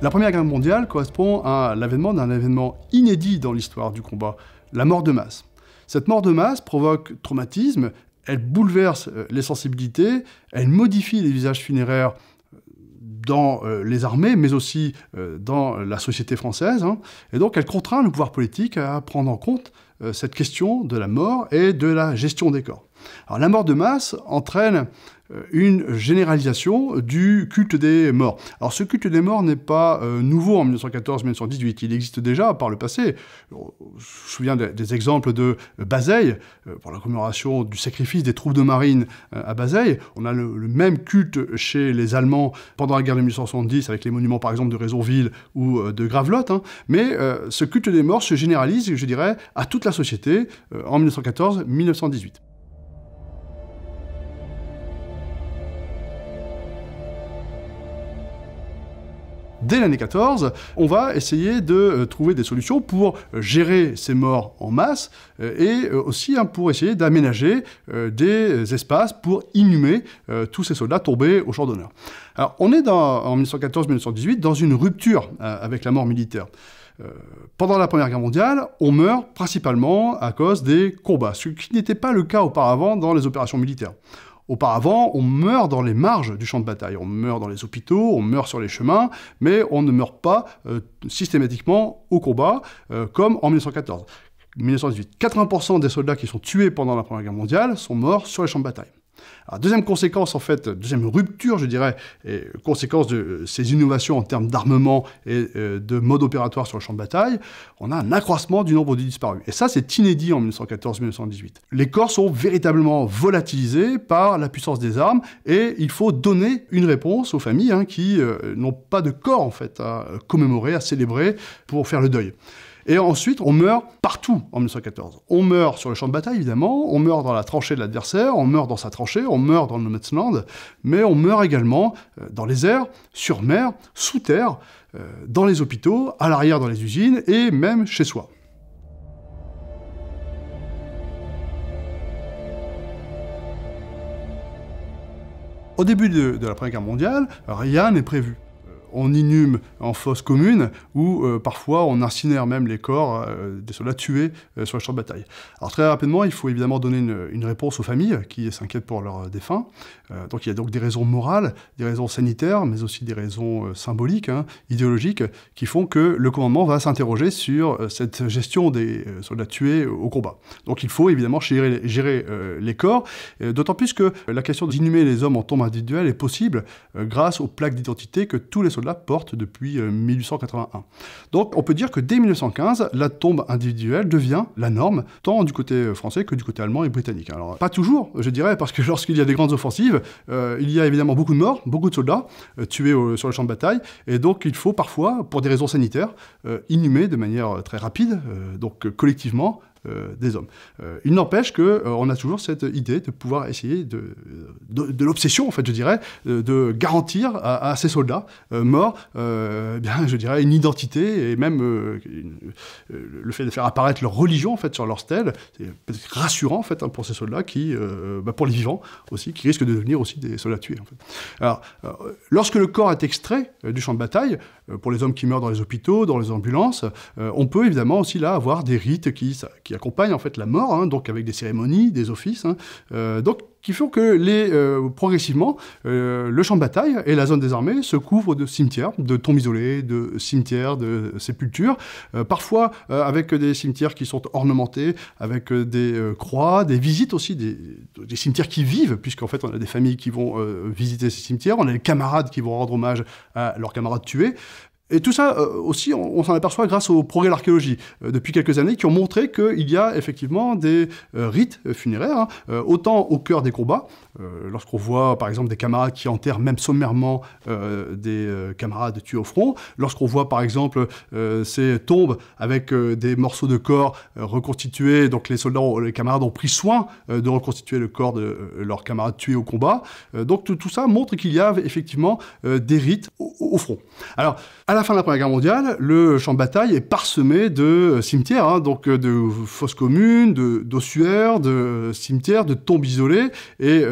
La Première Guerre mondiale correspond à l'avènement d'un événement inédit dans l'histoire du combat, la mort de masse. Cette mort de masse provoque traumatisme, elle bouleverse les sensibilités, elle modifie les usages funéraires dans les armées, mais aussi dans la société française, et donc elle contraint le pouvoir politique à prendre en compte cette question de la mort et de la gestion des corps. Alors, la mort de masse entraîne une généralisation du culte des morts. Alors ce culte des morts n'est pas nouveau en 1914-1918, il existe déjà par le passé. Je me souviens des exemples de Bazeilles, pour la commémoration du sacrifice des troupes de marine à Bazeilles. On a le même culte chez les Allemands pendant la guerre de 1870, avec les monuments par exemple de Rézonville ou de Gravelotte, mais ce culte des morts se généralise, je dirais, à toute la société en 1914-1918. Dès l'année 14, on va essayer de trouver des solutions pour gérer ces morts en masse et aussi pour essayer d'aménager des espaces pour inhumer tous ces soldats tombés au champ d'honneur. Alors, on est en 1914-1918 dans une rupture avec la mort militaire. Pendant la Première Guerre mondiale, on meurt principalement à cause des combats, ce qui n'était pas le cas auparavant dans les opérations militaires. Auparavant, on meurt dans les marges du champ de bataille, on meurt dans les hôpitaux, on meurt sur les chemins, mais on ne meurt pas systématiquement au combat, comme en 1914. 1918, 80% des soldats qui sont tués pendant la Première Guerre mondiale sont morts sur les champs de bataille. Alors, deuxième conséquence, en fait, deuxième rupture, je dirais, et conséquence de ces innovations en termes d'armement et de mode opératoire sur le champ de bataille, on a un accroissement du nombre de disparus. Et ça, c'est inédit en 1914-1918. Les corps sont véritablement volatilisés par la puissance des armes et il faut donner une réponse aux familles qui n'ont pas de corps, en fait, à commémorer, à célébrer pour faire le deuil. Et ensuite, on meurt partout en 1914. On meurt sur le champ de bataille, évidemment, on meurt dans la tranchée de l'adversaire, on meurt dans sa tranchée, on meurt dans le no man's land, mais on meurt également dans les airs, sur mer, sous terre, dans les hôpitaux, à l'arrière dans les usines et même chez soi. Au début de la Première Guerre mondiale, rien n'est prévu. On inhume en fosse commune, ou parfois on incinère même les corps des soldats tués sur le champ de bataille. Alors très rapidement, il faut évidemment donner une réponse aux familles qui s'inquiètent pour leurs défunts. Donc il y a donc des raisons morales, des raisons sanitaires, mais aussi des raisons symboliques, idéologiques, qui font que le commandement va s'interroger sur cette gestion des soldats tués au combat. Donc il faut évidemment gérer les corps, d'autant plus que la question d'inhumer les hommes en tombe individuelle est possible grâce aux plaques d'identité que tous les soldats portent depuis 1881. Donc on peut dire que dès 1915, la tombe individuelle devient la norme, tant du côté français que du côté allemand et britannique. Alors pas toujours, je dirais, parce que lorsqu'il y a des grandes offensives, il y a évidemment beaucoup de morts, beaucoup de soldats tués sur le champ de bataille, et donc il faut parfois, pour des raisons sanitaires, inhumer de manière très rapide, donc collectivement, des hommes. Il n'empêche qu'on a toujours cette idée de pouvoir essayer de l'obsession, en fait, je dirais, de garantir à ces soldats morts, bien, je dirais, une identité et même le fait de faire apparaître leur religion, en fait, sur leur stèle, c'est peut-être rassurant, en fait, pour ces soldats qui, pour les vivants aussi, qui risquent de devenir aussi des soldats tués, en fait. Alors, lorsque le corps est extrait du champ de bataille, pour les hommes qui meurent dans les hôpitaux, dans les ambulances, on peut évidemment aussi là avoir des rites qui accompagnent en fait la mort, donc avec des cérémonies, des offices, donc qui font que progressivement, le champ de bataille et la zone des armées se couvrent de cimetières, de tombes isolées, de cimetières, de sépultures, parfois avec des cimetières qui sont ornementés, avec des croix, des visites aussi, des cimetières qui vivent, puisqu'en fait on a des familles qui vont visiter ces cimetières, on a des camarades qui vont rendre hommage à leurs camarades tués. Et tout ça aussi, on s'en aperçoit grâce au progrès de l'archéologie depuis quelques années qui ont montré qu'il y a effectivement des rites funéraires, autant au cœur des combats, lorsqu'on voit par exemple des camarades qui enterrent même sommairement des camarades tués au front, lorsqu'on voit par exemple ces tombes avec des morceaux de corps reconstitués, donc les soldats, les camarades ont pris soin de reconstituer le corps de leurs camarades tués au combat, donc tout ça montre qu'il y a effectivement des rites au front. Alors, à la fin de la Première Guerre mondiale, le champ de bataille est parsemé de cimetières, donc de fosses communes, d'ossuaires, de cimetières, de tombes isolées, et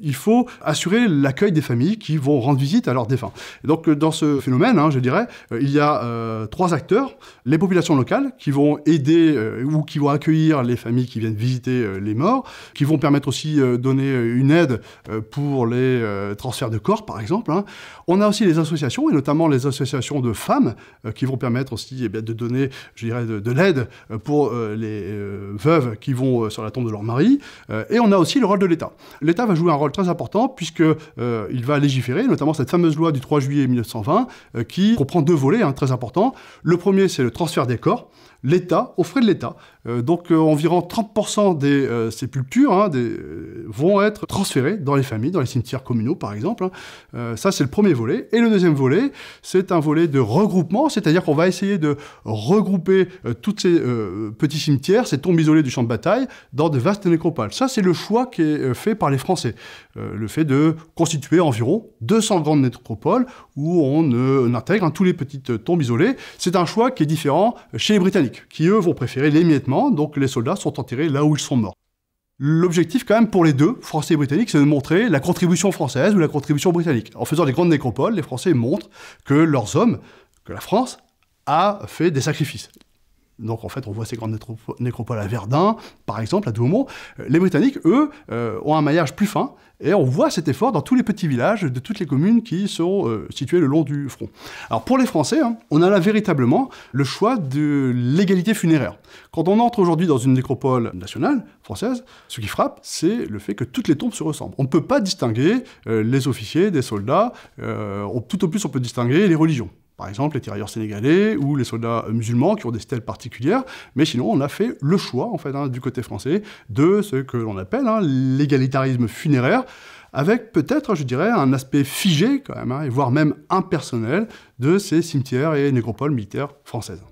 il faut assurer l'accueil des familles qui vont rendre visite à leurs défunts. Et donc, dans ce phénomène, je dirais, il y a 3 acteurs. Les populations locales qui vont aider ou qui vont accueillir les familles qui viennent visiter les morts, qui vont permettre aussi donner une aide pour les transferts de corps, par exemple. On a aussi les associations, et notamment les associations de femmes, qui vont permettre aussi de donner, je dirais, de l'aide pour les veuves qui vont sur la tombe de leur mari. Et on a aussi le rôle de l'État. L'État va jouer un rôle très important puisqu'il va légiférer, notamment cette fameuse loi du 3 juillet 1920, qui comprend 2 volets très importants. Le premier, c'est le transfert des corps. L'État, aux frais de l'État. Donc environ 30% des sépultures vont être transférées dans les familles, dans les cimetières communaux par exemple. Ça c'est le premier volet. Et le deuxième volet, c'est un volet de regroupement, c'est-à-dire qu'on va essayer de regrouper tous ces petits cimetières, ces tombes isolées du champ de bataille, dans de vastes nécropoles. Ça c'est le choix qui est fait par les Français. Le fait de constituer environ 200 grandes nécropoles où on intègre tous les petites tombes isolées. C'est un choix qui est différent chez les Britanniques, qui eux vont préférer l'émiettement, donc les soldats sont enterrés là où ils sont morts. L'objectif quand même pour les deux, Français et Britanniques, c'est de montrer la contribution française ou la contribution britannique. En faisant des grandes nécropoles, les Français montrent que leurs hommes, que la France, a fait des sacrifices. Donc en fait, on voit ces grandes nécropoles à Verdun, par exemple, à Douaumont. Les Britanniques, eux, ont un maillage plus fin, et on voit cet effort dans tous les petits villages de toutes les communes qui sont situées le long du front. Alors pour les Français, on a là véritablement le choix de l'égalité funéraire. Quand on entre aujourd'hui dans une nécropole nationale, française, ce qui frappe, c'est le fait que toutes les tombes se ressemblent. On ne peut pas distinguer les officiers des soldats, tout au plus on peut distinguer les religions. Par exemple, les tirailleurs sénégalais ou les soldats musulmans qui ont des stèles particulières. Mais sinon, on a fait le choix, en fait, du côté français, de ce que l'on appelle l'égalitarisme funéraire, avec peut-être, je dirais, un aspect figé, quand même, et voire même impersonnel, de ces cimetières et nécropoles militaires françaises.